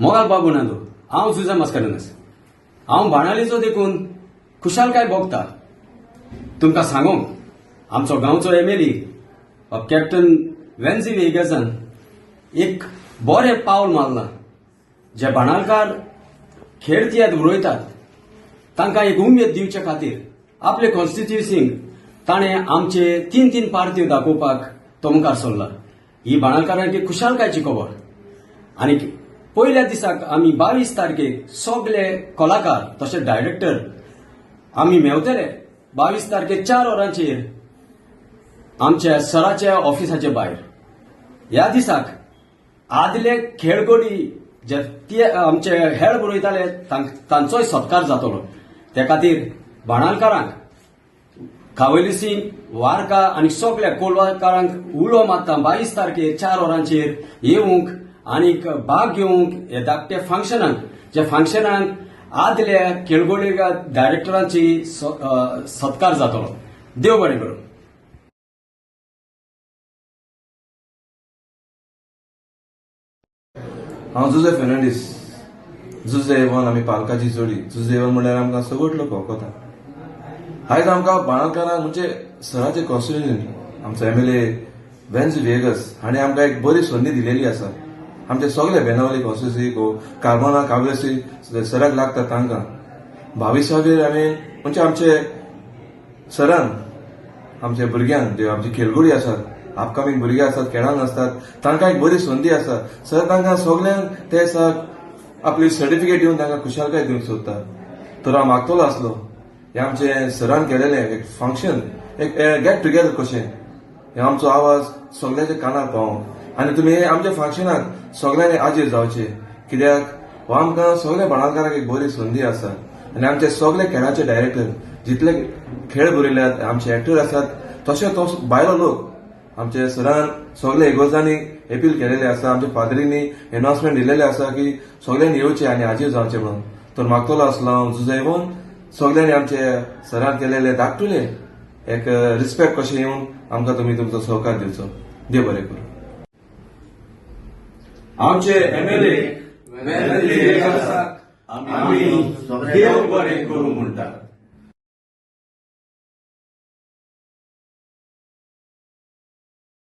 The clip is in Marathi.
मोगाल बाबूनादो हांव जुजा मस्करनस हांव बाणालीचो देखून खुशालकाय भोगता तुमकां सांगूंक आमचो गांवचो एमएलए कॅप्टन वेन्झी वेगसान एक बरें पावल मारलां जे बाणालकार खेळ तियात उडयतात तांकां एक उमेद दिवचे खातीर आपले कॉन्स्टिट्युएन्सीक ताणें आमचे तीन पार्ट्यो दाखोवपाक तो मुखार सरला ही बाणालकारांक एक खुशालकायची खबर आनी पयल्या दिसाक आमी 22 तारखेक सगळे कलाकार तशेंच डायरेक्टर आमी मेवतले 22 तारखेक 4 वरांचेर आमच्या सराच्या ऑफिसाचे भायर ह्या दिसाक आदले खेळगडी जे ते आमचे हेळ बरयताले तांचोय सत्कार जातलो त्या खातीर बाणालकारांक कावेली सिंग वारका आनी सगळ्या कोलवाकारांक उलो मारता 22 तारखेर 4 वरांचेर येवंक आनीक भाग घेवंक हे धाकटे फंक्शनाक जे फंक्शनाक आदल्या खेळगडे डायरेक्टरांची सत्कार जातलो देव बरें करूं हांव जुजे फेर्नांडीस जुजे एवन आमी पालकाची जोडी जुजे एवन म्हणल्यार आमकां सगळो लोक वळखता आयज आमकां बाणालकारांक म्हणजे सराचे कॉन्स्टिट्युएन्सी आमचो एमएलए वेन्झी वेगस हाणें आमकां एक बरी संदी दिलेली आसा आमचे सगळे बेनावली कॉन्स्टिट्युएन्सी कार्बोना कावेसी सराक लागता तांकां 22 आमी म्हणजे आमचे सरान आमच्या भुरग्यांक जे आमची खेळगडी आसात अपकमिंग भुरगे आसात खेळान आसतात तांकां एक बरी संदी आसा सर तांकां सगळ्यांक ते दिसाक आपली सर्टिफिकेट दिवन तांकां खुशालकाय दिवंक सोदता तर हांव मागतलो आसलो हे आमचे सरान केलेले एक फंक्शन एक गेट टुगेदर कशें हे आमचो आवाज सगळ्याच्या कानार पावोंक आनी तुमी आमच्या फंक्शनाक सगळ्यांनी हाजीर जावचे कित्याक हो आमकां सगळ्या बाणालकारांक एक बरी संदी आसा आनी आमचे सगळे खेळाचे डायरेक्टर जितले खेळ बरयल्यात आमचे एक्टर आसात तशें तो भायलो लोक आमचे सरान सगळे एगोजांनी अपील केलेले आसा आमच्या फादरींनी अनाउन्समेंट दिलेले आसा की सगळ्यांनी येवचे आनी हाजीर जावचे म्हणून तर मागतलो आसलो हांव जुजे येवन सगळ्यांनी आमचे सरान केलेले धाकटुले एक रिस्पेक्ट कशें येवन आमकां तुमी तुमचो सहकार दिवचो देव बरें करूं आमचे एमएलए वेन्झी वेगसाक आमी देव बरें करूं म्हणटा